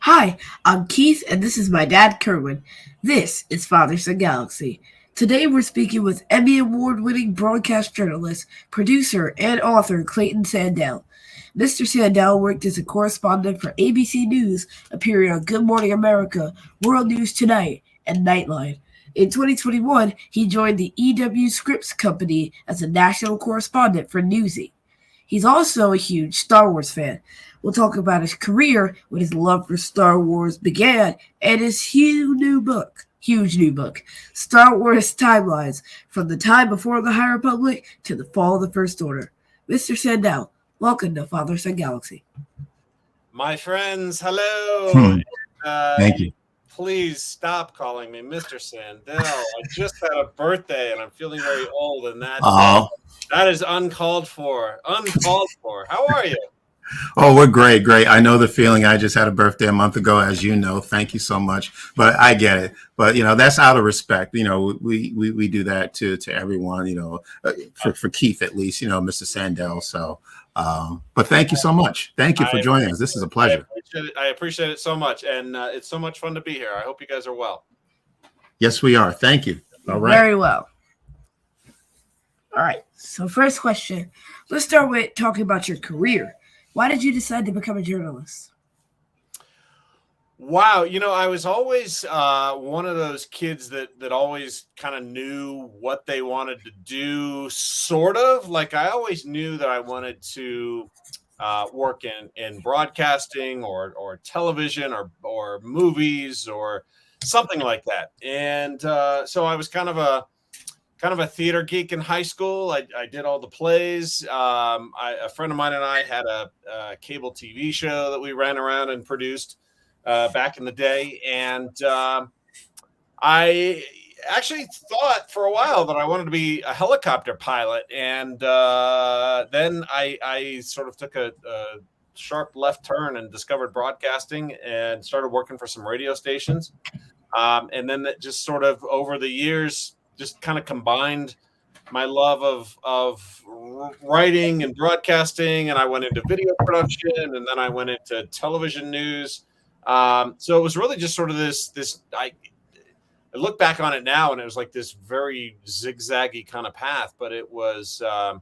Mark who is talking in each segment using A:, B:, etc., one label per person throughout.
A: Hi, I'm Keith, and this is my dad, Kerwin. This is Father.Son.Galaxy. Today we're speaking with Emmy Award-winning broadcast journalist, producer, and author Clayton Sandell. Mr. Sandell worked as a correspondent for ABC News, appearing on Good Morning America, World News Tonight, and Nightline. In 2021, he joined the EW Scripps Company as a national correspondent for Newsy. He's also a huge Star Wars fan. We'll talk about his career, when his love for Star Wars began, and his huge new book, Star Wars Timelines, from the time before the High Republic to the fall of the First Order. Mr. Sandell, welcome to Father.Son.Galaxy.
B: My friends, hello.
C: Hmm.
B: Uh,
C: Thank you.
B: Please stop calling me Mr. Sandell. I just had a birthday and I'm feeling very old, and
C: Oh,
B: that is uncalled for. Uncalled for. How are you?
C: we're great, great. I know the feeling. I just had a birthday a month ago, as you know. Thank you so much. But I get it. But that's out of respect. We do that to everyone. For Keith at least. Mr. Sandell. So, but thank you so much. Thank you for
B: I,
C: joining us. This is a
B: I
C: pleasure.
B: appreciate it. I appreciate it so much, and it's so much fun to be here. I hope you guys are well.
C: Yes, we are. Thank you. All right.
A: Very well. All right, so first question. Let's start with talking about your career. Why did you decide to become a journalist?
B: Wow, I was always one of those kids that always kind of knew what they wanted to do, sort of. Like I always knew that I wanted to work in broadcasting or television or movies or something like that. And so I was kind of a theater geek in high school. I did all the plays. A friend of mine and I had a cable TV show that we ran around and produced back in the day. And I actually thought for a while that I wanted to be a helicopter pilot. And then I sort of took a sharp left turn and discovered broadcasting and started working for some radio stations. And then that just sort of over the years just kind of combined my love of writing and broadcasting, and I went into video production, and then I went into television news. So it was really just sort of this. I look back on it now, and it was like this very zigzaggy kind of path, but it was I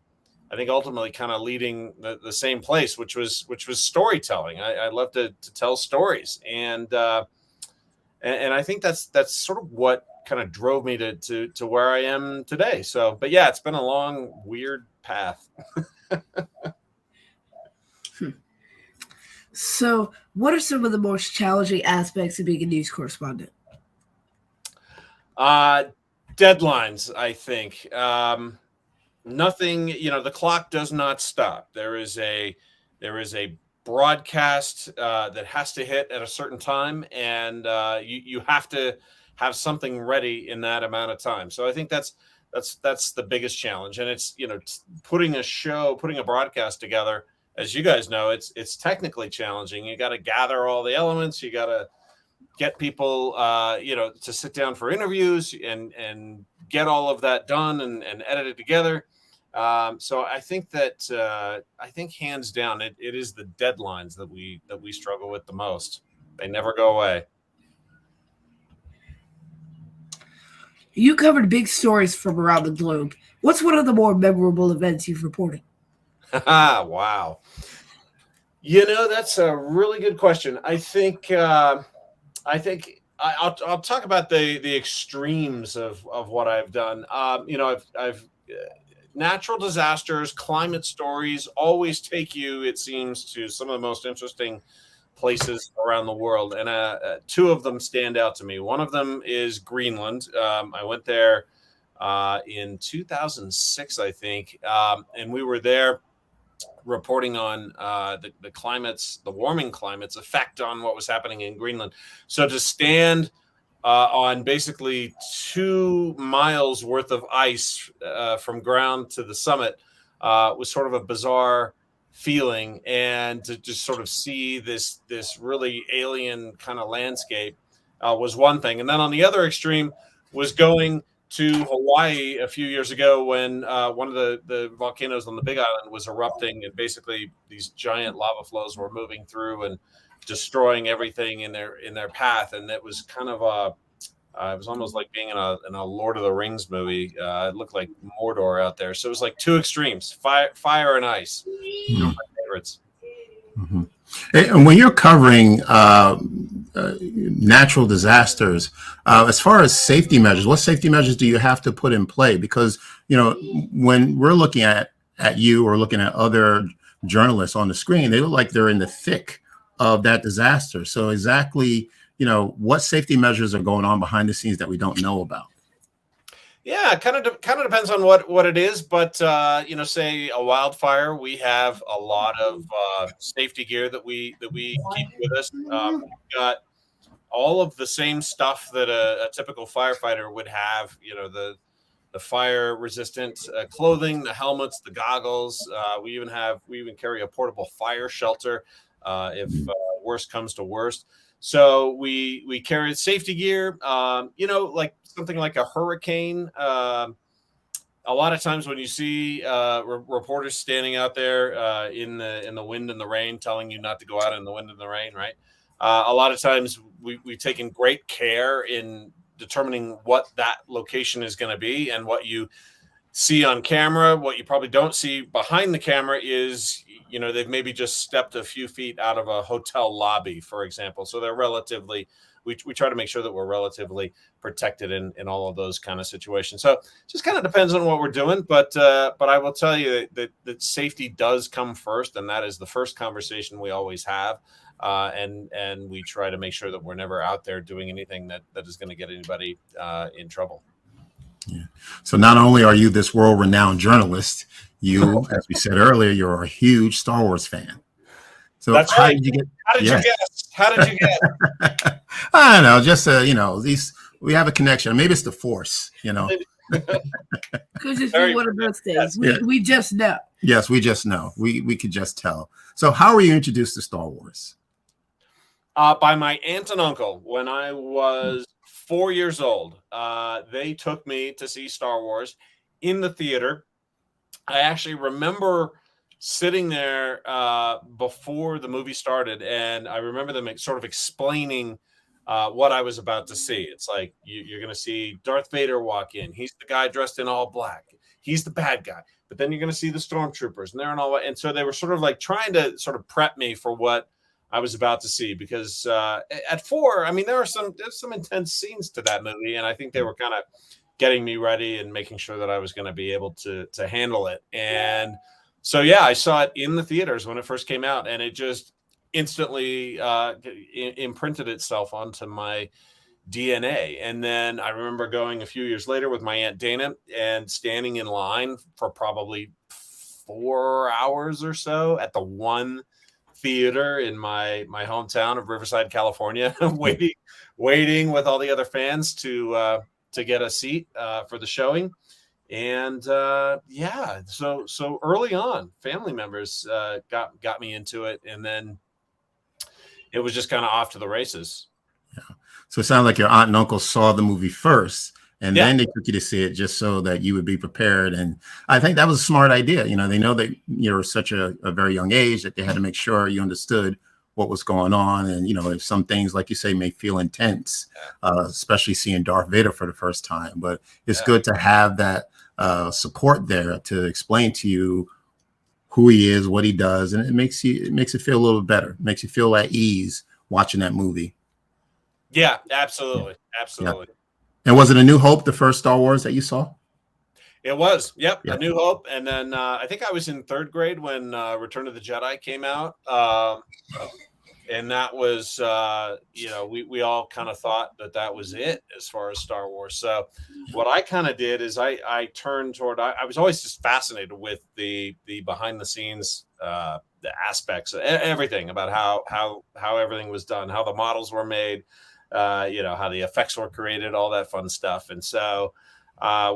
B: think ultimately kind of leading the same place, which was storytelling. I love to tell stories, and I think that's sort of what kind of drove me to where I am today. So, but yeah, it's been a long, weird path.
A: So, what are some of the most challenging aspects of being a news correspondent?
B: Deadlines, I think. Nothing, the clock does not stop. There is a broadcast that has to hit at a certain time, and you have to have something ready in that amount of time. So I think that's the biggest challenge, and it's putting a broadcast together. As you guys know, it's technically challenging. You got to gather all the elements. You got to get people to sit down for interviews and get all of that done and edit it together. So I think hands down it is the deadlines that we struggle with the most. They never go away.
A: You covered big stories from around the globe. What's one of the more memorable events you've reported?
B: Wow. That's a really good question. I'll talk about the extremes of what I've done. I've natural disasters, climate stories always take you, it seems, to some of the most interesting places around the world. And two of them stand out to me. One of them is Greenland. I went there in 2006, I think. And we were there reporting on the warming climate's effect on what was happening in Greenland. So to stand on basically 2 miles worth of ice from ground to the summit was sort of a bizarre feeling, and to just sort of see this really alien kind of landscape was one thing. And then on the other extreme was going to Hawaii a few years ago when one of the volcanoes on the Big Island was erupting, and basically these giant lava flows were moving through, and destroying everything in their path, and it was kind of a it was almost like being in a Lord of the Rings movie. It looked like Mordor out there. So it was like two extremes: fire and ice. Two of my favorites.
C: Mm-hmm. And when you're covering natural disasters, as far as safety measures, what safety measures do you have to put in play? Because, when we're looking at you or looking at other journalists on the screen, they look like they're in the thick of that disaster. So exactly, what safety measures are going on behind the scenes that we don't know about?
B: Yeah, kind of depends on what it is, but say a wildfire, we have a lot of safety gear that we keep with us. We've got all of the same stuff that a typical firefighter would have. The fire resistant clothing, the helmets, the goggles. We even carry a portable fire shelter if worst comes to worst. So we carry safety gear, like something like a hurricane. A lot of times when you see reporters standing out there in the wind and the rain, telling you not to go out in the wind and the rain, right? A lot of times we've taken great care in determining what that location is going to be, and what you see on camera. What you probably don't see behind the camera is, they've maybe just stepped a few feet out of a hotel lobby, for example. So they're relatively, we try to make sure that we're relatively protected in all of those kind of situations. So it just kind of depends on what we're doing. But I will tell you that safety does come first, and that is the first conversation we always have. And we try to make sure that we're never out there doing anything that is going to get anybody in trouble.
C: Yeah. So not only are you this world-renowned journalist, you, as we said earlier, you're a huge Star Wars fan. So
B: that's
C: how
B: right.
C: did you get?
B: How did you guess? How did you guess?
C: I don't know. Just these we have a connection. Maybe it's the Force.
A: Because it's one of those things. We just know.
C: Yes, we just know. We could just tell. So how were you introduced to Star Wars?
B: By my aunt and uncle when I was 4 years old. They took me to see Star Wars in the theater. I actually remember sitting there before the movie started, and I remember them sort of explaining what I was about to see. It's like you're going to see Darth Vader walk in. He's the guy dressed in all black. He's the bad guy. But then you're going to see the stormtroopers, and they're in all white. And so they were sort of like trying to sort of prep me for what I was about to see, because at 4, I mean, there's some intense scenes to that movie, and I think they were kind of getting me ready and making sure that I was going to be able to handle it. And so, yeah, I saw it in the theaters when it first came out, and it just instantly imprinted itself onto my DNA. And then I remember going a few years later with my Aunt Dana and standing in line for probably 4 hours or so at the one theater in my hometown of Riverside, California, waiting with all the other fans to get a seat for the showing. And so early on, family members got me into it, and then it was just kind of off to the races.
C: Yeah. So it sounds like your aunt and uncle saw the movie first, and then they took you to see it just so that you would be prepared. And I think that was a smart idea. They know that you're such a very young age that they had to make sure you understood what was going on. And, if some things, like you say, may feel intense, especially seeing Darth Vader for the first time. But it's good to have that support there to explain to you who he is, what he does. And it makes it feel a little better. It makes you feel at ease watching that movie.
B: Yeah, absolutely. Yeah. Absolutely.
C: Yeah. And was it A New Hope, the first Star Wars that you saw?
B: It was. Yep. A New Hope. And then I think I was in 3rd grade when Return of the Jedi came out. And that was, we all kind of thought that was it as far as Star Wars. So what I kind of did is I turned toward, I was always just fascinated with the behind the scenes, the aspects, everything about how everything was done, how the models were made, how the effects were created, all that fun stuff. And so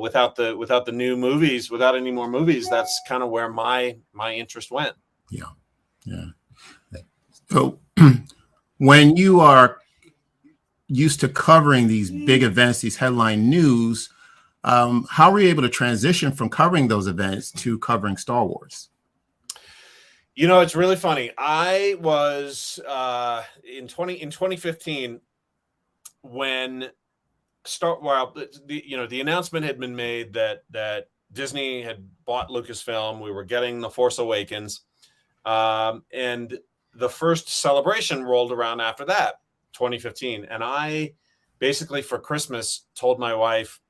B: without the new movies, without any more movies, that's kind of where my interest went.
C: Yeah. Yeah. So when you are used to covering these big events, these headline news, how were you able to transition from covering those events to covering Star Wars?
B: You know, it's really funny. I was in 2015 when the announcement had been made that Disney had bought Lucasfilm. We were getting The Force Awakens, and the first celebration rolled around after that, 2015, and I basically for Christmas told my wife,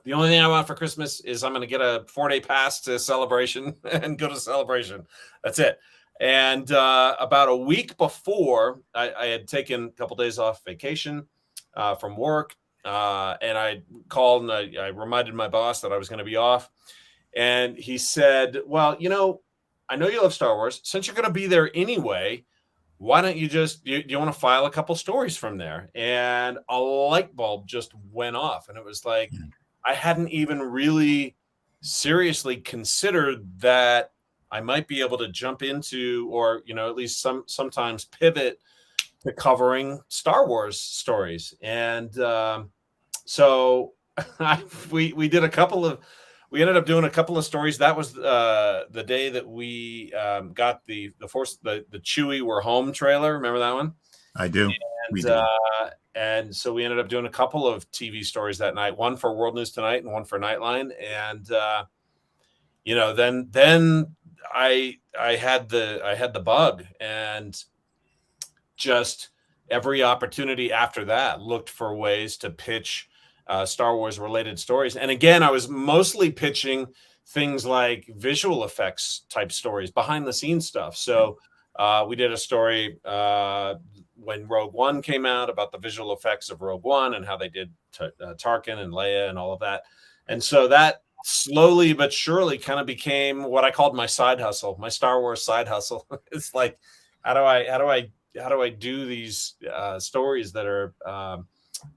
B: the only thing I want for Christmas is I'm going to get a 4-day pass to Celebration and go to Celebration. That's it. And about a week before, I had taken a couple days off vacation from work, and I called and I reminded my boss that I was going to be off. And he said, well, I know you love Star Wars. Since you're going to be there anyway, why don't you do you want to file a couple stories from there? And a light bulb just went off. And it was like, I hadn't even really seriously considered that I might be able to jump into, or, at least sometimes pivot to covering Star Wars stories. And so we did we ended up doing a couple of stories. That was the day that we got the Chewie We're Home trailer. Remember that one?
C: I do.
B: And so we ended up doing a couple of TV stories that night, one for World News Tonight and one for Nightline. And, then I had the bug, and just every opportunity after that looked for ways to pitch Star Wars related stories. And again, I was mostly pitching things like visual effects type stories, behind the scenes stuff. So we did a story when Rogue One came out about the visual effects of Rogue One and how they did Tarkin and Leia and all of that. And so that slowly but surely kind of became what I called my side hustle, my Star Wars side hustle. It's like, how do I do these stories that are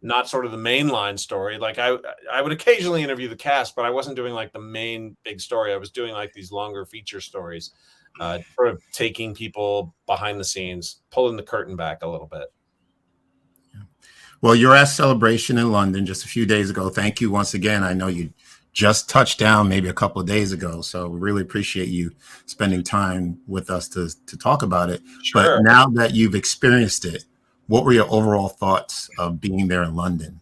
B: not sort of the mainline story? Like I would occasionally interview the cast, but I wasn't doing like the main big story. I was doing like these longer feature stories, sort of taking people behind the scenes, pulling the curtain back a little bit.
C: Well, you're at Celebration in London just a few days ago. Thank you once again. I know you just touched down maybe a couple of days ago, so we really appreciate you spending time with us to talk about it.
B: Sure.
C: But now that you've experienced it, what were your overall thoughts of being there in London?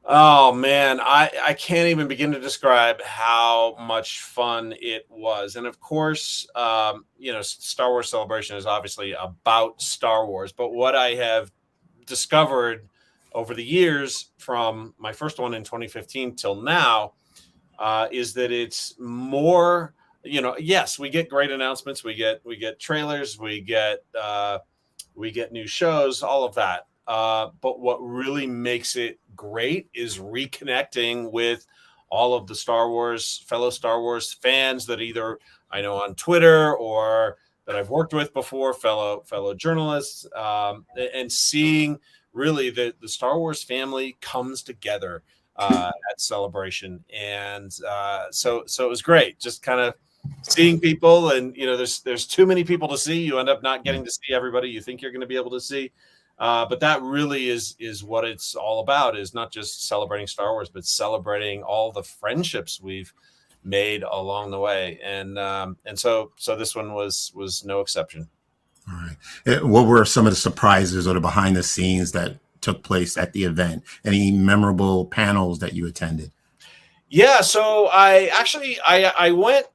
B: Oh man, I can't even begin to describe how much fun it was. And of course, Star Wars Celebration is obviously about Star Wars, but what I have discovered over the years from my first one in 2015 till now is that it's more, yes, we get great announcements, we get trailers, we get new shows, all of that. But what really makes it great is reconnecting with all of the fellow Star Wars fans that either I know on Twitter or that I've worked with before, fellow journalists, and seeing really the Star Wars family comes together at Celebration. And so it was great, just kind of seeing people. And there's too many people to see. You end up not getting to see everybody you think you're going to be able to see. But that really is what it's all about, is not just celebrating Star Wars, but celebrating all the friendships we've made along the way. And so this one was no exception.
C: All right. What were some of the surprises or the behind the scenes that took place at the event? Any memorable panels that you attended?
B: Yeah, so I went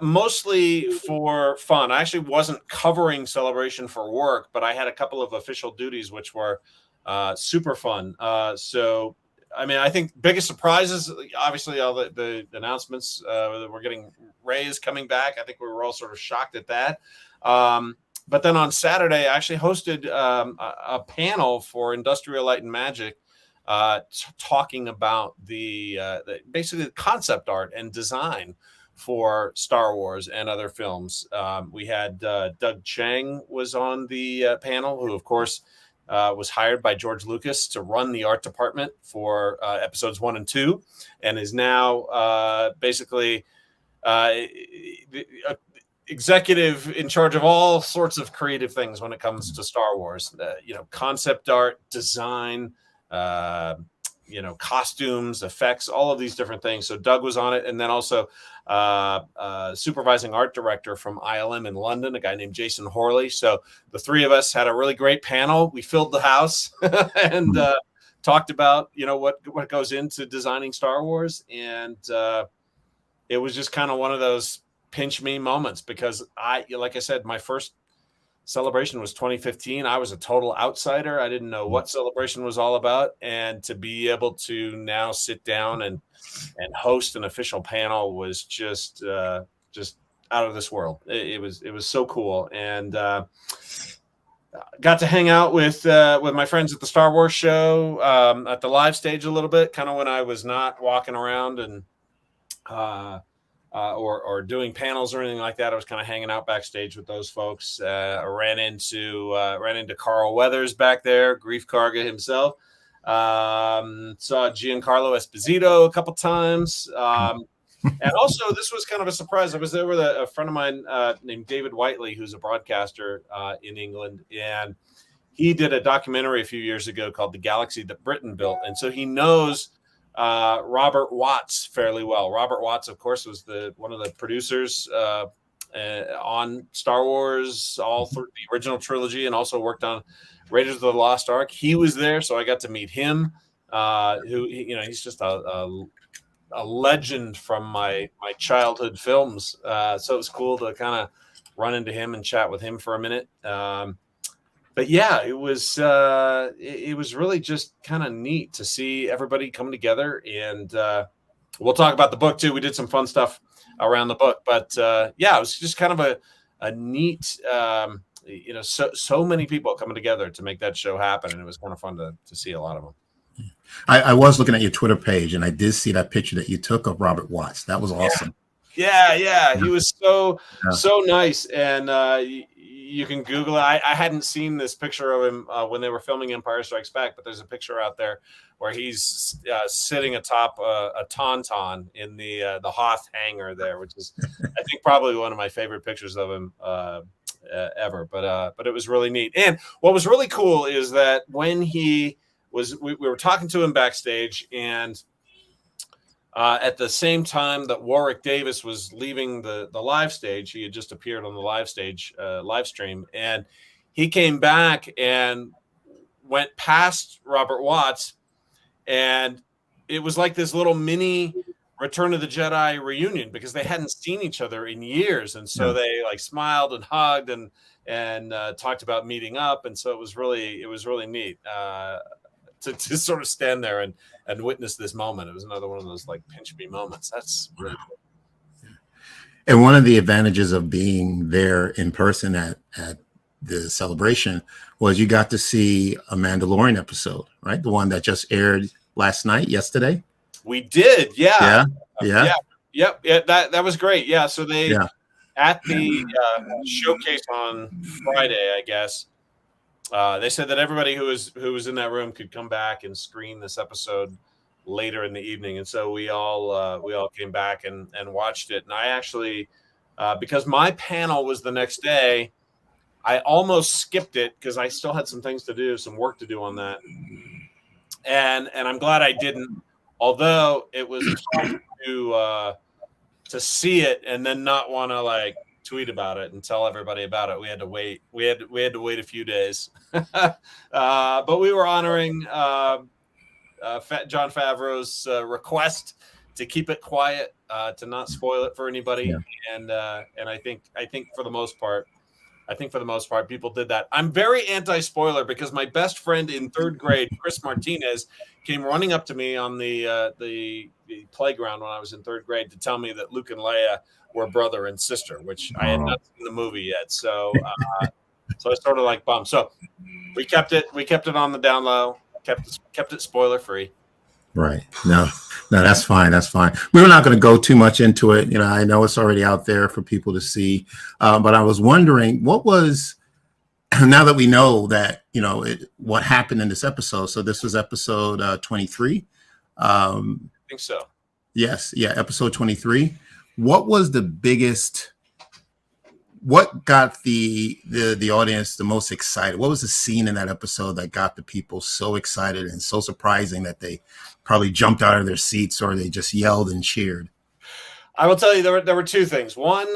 B: mostly for fun. I actually wasn't covering Celebration for work, but I had a couple of official duties which were super fun. So I mean, I think biggest surprises, obviously all the announcements that we're getting. Rey is coming back. I think we were all sort of shocked at that. But then on Saturday, I actually hosted a panel for Industrial Light and Magic, talking about basically the concept art and design for Star Wars and other films. We had Doug Chiang was on the panel, who of course was hired by George Lucas to run the art department for episodes 1 and 2, and is now basically executive in charge of all sorts of creative things when it comes to Star Wars. Concept art, design, costumes, effects, all of these different things. So Doug was on it, and then also supervising art director from ILM in London, a guy named Jason Horley. So the three of us had a really great panel. We filled the house and talked about what goes into designing Star Wars, and it was just kind of one of those pinch me moments, because like I said, my first Celebration was 2015. I was a total outsider. I didn't know what Celebration was all about, and to be able to now sit down and host an official panel was just out of this world. It was so cool, and got to hang out with my friends at the Star Wars show at the live stage a little bit, kind of when I was not walking around and or doing panels or anything like that. I was kind of hanging out backstage with those folks. I ran into Carl Weathers back there, Grief Karga himself. Saw Giancarlo Esposito a couple times. And also, this was kind of a surprise. I was there with a friend of mine named David Whiteley, who's a broadcaster in England. And he did a documentary a few years ago called The Galaxy That Britain Built. And so he knows Robert Watts fairly well. Robert Watts, of course, was one of the producers on Star Wars, all through the original trilogy, and also worked on Raiders of the Lost Ark. He was there, so I got to meet him. He's just a legend from my childhood films. So it was cool to kind of run into him and chat with him for a minute. But yeah, it was really just kind of neat to see everybody come together, and we'll talk about the book too. We did some fun stuff around the book, but yeah, it was just kind of a neat, so many people coming together to make that show happen, and it was kind of fun to see a lot of them.
C: I was looking at your Twitter page, and I did see that picture that you took of Robert Watts. That was awesome.
B: Yeah. He was so nice, and you can Google it. I hadn't seen this picture of him when they were filming Empire Strikes Back, but there's a picture out there where he's sitting atop a tauntaun in the Hoth hangar there, which is, I think, probably one of my favorite pictures of him ever. But it was really neat. And what was really cool is that when we were talking to him backstage, and at the same time that Warwick Davis was leaving the live stage, he had just appeared on the live stage live stream, and he came back and went past Robert Watts, and it was like this little mini Return of the Jedi reunion, because they hadn't seen each other in years, and so they like smiled and hugged and talked about meeting up, and so it was really neat to sort of stand there and witness this moment. It was another one of those like pinch me moments. That's really cool.
C: And one of the advantages of being there in person at the celebration was you got to see a Mandalorian episode, right? The one that just aired yesterday.
B: We did. Yeah.
C: Yeah.
B: That was great. Yeah. So they, at the showcase on Friday, I guess, they said that everybody who was in that room could come back and screen this episode later in the evening, and so we all came back and watched it. And I actually, because my panel was the next day, I almost skipped it because I still had some things to do, some work to do on that, and I'm glad I didn't. Although it was tough to see it and then not want to like tweet about it and tell everybody about it. We had to wait. We had to wait a few days, but we were honoring Jon Favreau's request to keep it quiet, to not spoil it for anybody. Yeah. And I think for the most part, people did that. I'm very anti-spoiler because my best friend in third grade, Chris Martinez, came running up to me on the playground when I was in third grade to tell me that Luke and Leia were brother and sister, which I had not seen the movie yet. So I sort of like bummed. So we kept it on the down low, kept it spoiler free.
C: Right. No, that's fine. That's fine. We're not going to go too much into it. You know, I know it's already out there for people to see, but I was wondering what was, now that we know that, what happened in this episode. So this was episode 23.
B: I think so.
C: Yes. Yeah. Episode 23. What was the biggest what got the audience the most excited? What was the scene in that episode that got the people so excited and so surprising that they probably jumped out of their seats or they just yelled and cheered?
B: I will tell you there were two things. One,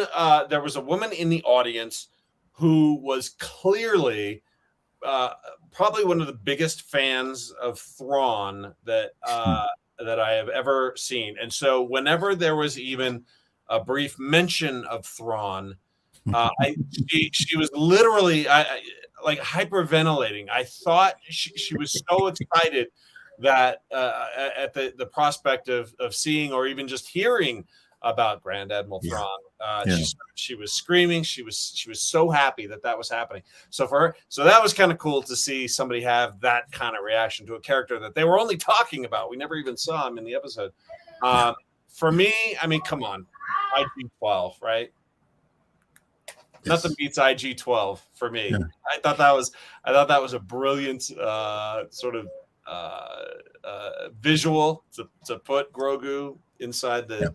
B: there was a woman in the audience who was clearly probably one of the biggest fans of Thrawn that that I have ever seen. And so whenever there was even a brief mention of Thrawn, she was literally like hyperventilating. I thought she was so excited that at the prospect of seeing or even just hearing about Grand Admiral Thrawn. She was screaming. She was so happy that was happening. So for her, so that was kind of cool to see somebody have that kind of reaction to a character that they were only talking about. We never even saw him in the episode. For me, I mean, come on, IG-12, right? Yes. Nothing beats IG-12 for me. Yeah. I thought that was a brilliant sort of visual to put Grogu inside the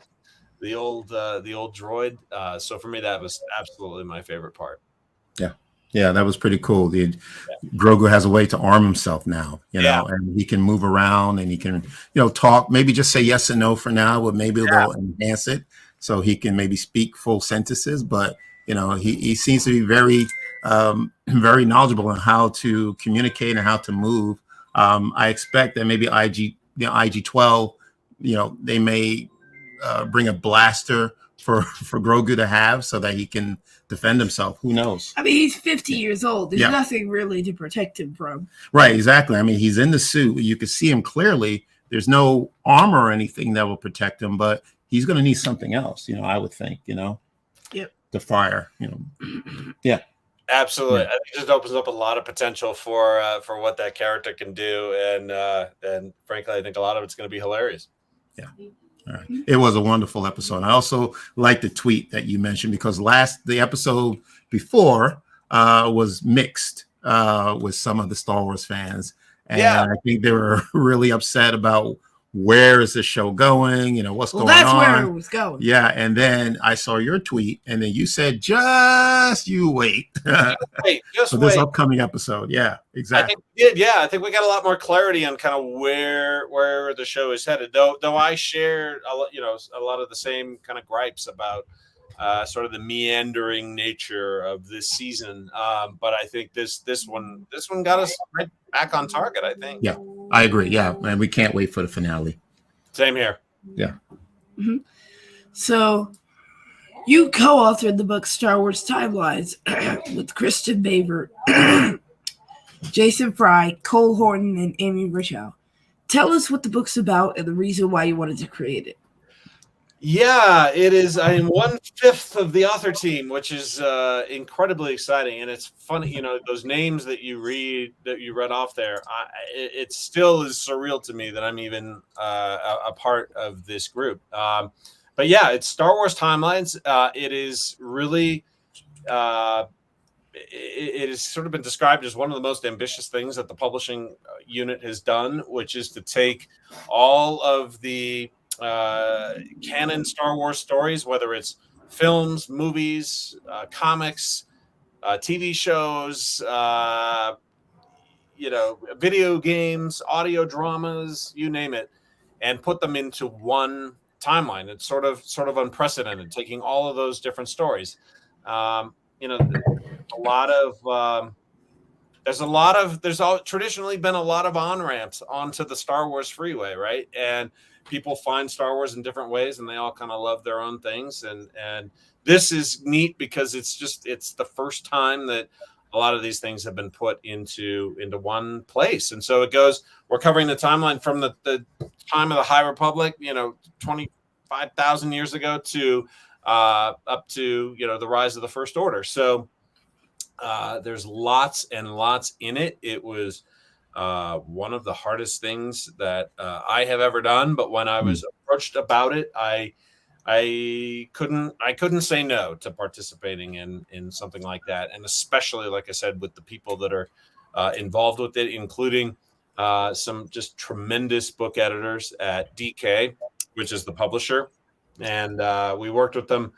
B: old droid. So for me, that was absolutely my favorite part.
C: Yeah, that was pretty cool. Grogu has a way to arm himself now, you know, and he can move around and he can, talk, maybe just say yes and no for now, but maybe they'll enhance it so he can maybe speak full sentences. But, he seems to be very, very knowledgeable on how to communicate and how to move. I expect that maybe IG-12, they may bring a blaster for Grogu to have so that he can defend himself. Who knows?
A: I mean, he's 50 years old. There's nothing really to protect him from.
C: Right, exactly. I mean, he's in the suit. You can see him clearly. There's no armor or anything that will protect him, but he's going to need something else, I would think,
A: Yep.
C: To fire, Yeah.
B: Absolutely. I think it just opens up a lot of potential for what that character can do. And frankly, I think a lot of it's going to be hilarious.
C: Yeah. All right. It was a wonderful episode. I also like the tweet that you mentioned because the episode before was mixed with some of the Star Wars fans. And I think they were really upset about where is this show going? What's going on?
A: That's where it was going.
C: Yeah. And then I saw your tweet and then you said, just you wait.
B: Just
C: for this upcoming episode. Yeah, exactly.
B: I think we got a lot more clarity on kind of where the show is headed. Though I share a lot of the same kind of gripes about sort of the meandering nature of this season. But I think this one got us right back on target, I think.
C: Yeah, I agree. Yeah, and we can't wait for the finale.
B: Same here.
C: Yeah.
A: Mm-hmm. So you co-authored the book Star Wars Timelines with Kristen Baver, Jason Fry, Cole Horton, and Amy Richow. Tell us what the book's about and the reason why you wanted to create it.
B: Yeah, it is. I am 1/5 of the author team, which is incredibly exciting, and it's funny. Those names that you read off there. It still is surreal to me that I'm even a part of this group. But yeah, it's Star Wars Timelines. It is really. It has sort of been described as one of the most ambitious things that the publishing unit has done, which is to take all of the canon Star Wars stories, whether it's films, movies, comics, TV shows, video games, audio dramas, you name it, and put them into one timeline. It's sort of unprecedented, taking all of those different stories. There's traditionally been a lot of on-ramps onto the Star Wars freeway, right? And people find Star Wars in different ways and they all kind of love their own things. And this is neat because it's the first time that a lot of these things have been put into one place. And so we're covering the timeline from the time of the High Republic, 25,000 years ago to up to, the rise of the First Order. So there's lots and lots in it. It was one of the hardest things that I have ever done. But when I was approached about it, I couldn't say no to participating in something like that. And especially, like I said, with the people that are involved with it, including some just tremendous book editors at DK, which is the publisher. And we worked with them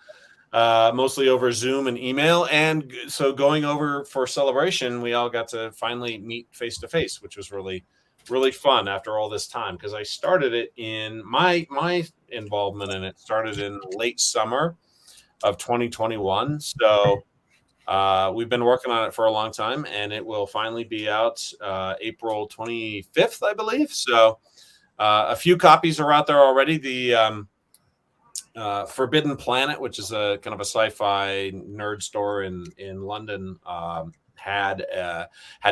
B: mostly over Zoom and email. And so going over for Celebration, we all got to finally meet face to face, which was really, really fun after all this time, because I started it in my involvement in it started in late summer of 2021. So we've been working on it for a long time, and it will finally be out April 25th, I believe. So a few copies are out there already. The Forbidden Planet, which is a kind of a sci-fi nerd store in London, had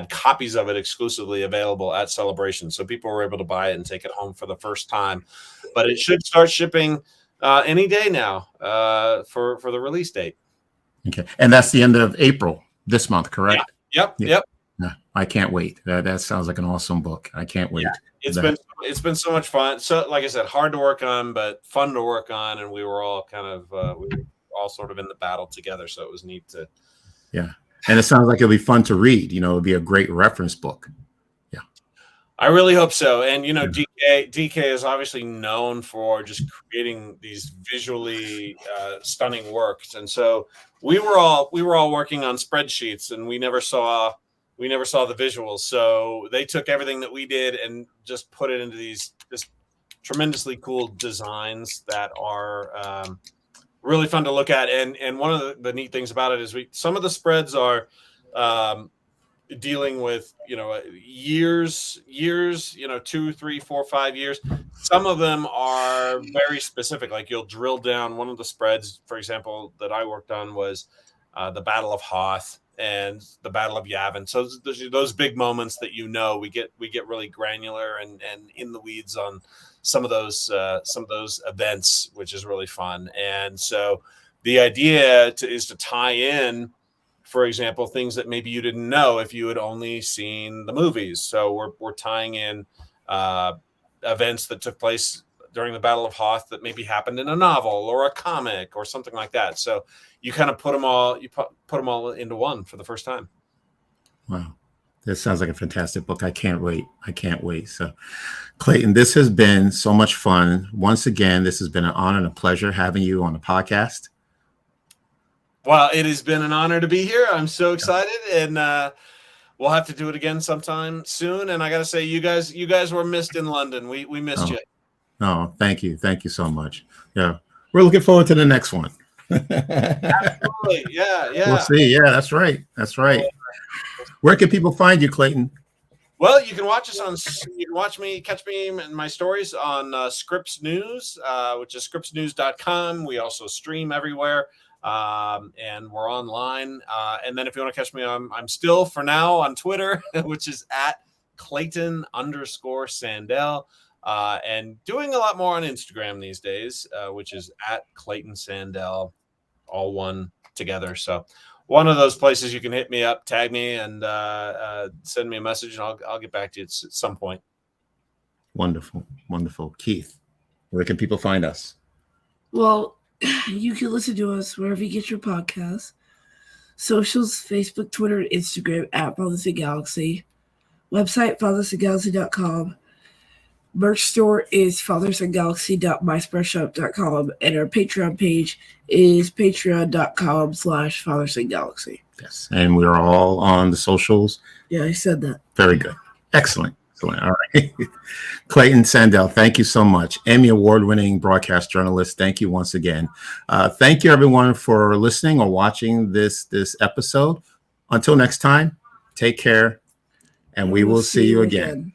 B: copies of it exclusively available at Celebration, so people were able to buy it and take it home for the first time. But it should start shipping any day now for the release date.
C: Okay, and that's the end of April this month, correct?
B: Yeah. Yep.
C: Yeah, I can't wait. That sounds like an awesome book. I can't wait.
B: Yeah, it's been so much fun. So, like I said, hard to work on, but fun to work on, and we were all sort of in the battle together. So it was neat to.
C: Yeah, and it sounds like it'll be fun to read. It'll be a great reference book. Yeah,
B: I really hope so. And DK is obviously known for just creating these visually stunning works, and so we were all working on spreadsheets, and we never saw the visuals. So they took everything that we did and just put it into these just tremendously cool designs that are really fun to look at. And one of the neat things about it is some of the spreads are dealing with years, 2, 3, 4, 5 years. Some of them are very specific, like you'll drill down. One of the spreads, for example, that I worked on was the Battle of Hoth and the Battle of Yavin. So those big moments that we get really granular and in the weeds on some of those events, which is really fun. And so the idea is to tie in, for example, things that maybe you didn't know if you had only seen the movies. So we're tying in events that took place during the Battle of Hoth that maybe happened in a novel or a comic or something like that. So you kind of put them all into one for the first time.
C: Wow. This sounds like a fantastic book. I can't wait. So, Clayton, this has been so much fun. Once again, this has been an honor and a pleasure having you on the podcast.
B: Well, it has been an honor to be here. I'm so excited, and we'll have to do it again sometime soon. And I got to say, you guys were missed in London. We missed you.
C: Oh, thank you so much. We're looking forward to the next one.
B: Absolutely, yeah.
C: We'll see. Yeah, that's right. Where can people find you, Clayton?
B: Well, you can catch me and my stories on Scripps News, which is scripsnews.com. We also stream everywhere. And we're online. And then if you want to catch me, I'm still for now on Twitter, which is at Clayton_Sandell, and doing a lot more on Instagram these days, which is at Clayton Sandell, all one together. So one of those places you can hit me up, tag me, and send me a message, and I'll get back to you at some point.
C: Wonderful. Keith, where can people find us?
A: Well, you can listen to us wherever you get your podcasts. Socials, Facebook, Twitter, and Instagram at Father.Son.Galaxy. Website, Father.Son.Galaxy.com. Merch store is Father.Son.Galaxy.myspreadshop.com. And our Patreon page is patreon.com/Father.Son.Galaxy.
C: Yes. And we're all on the socials.
A: Yeah, I said that.
C: Very good. Excellent. All right. Clayton Sandell, thank you so much. Emmy Award-winning broadcast journalist. Thank you once again. Thank you, everyone, for listening or watching this episode. Until next time, take care, and we will see you again.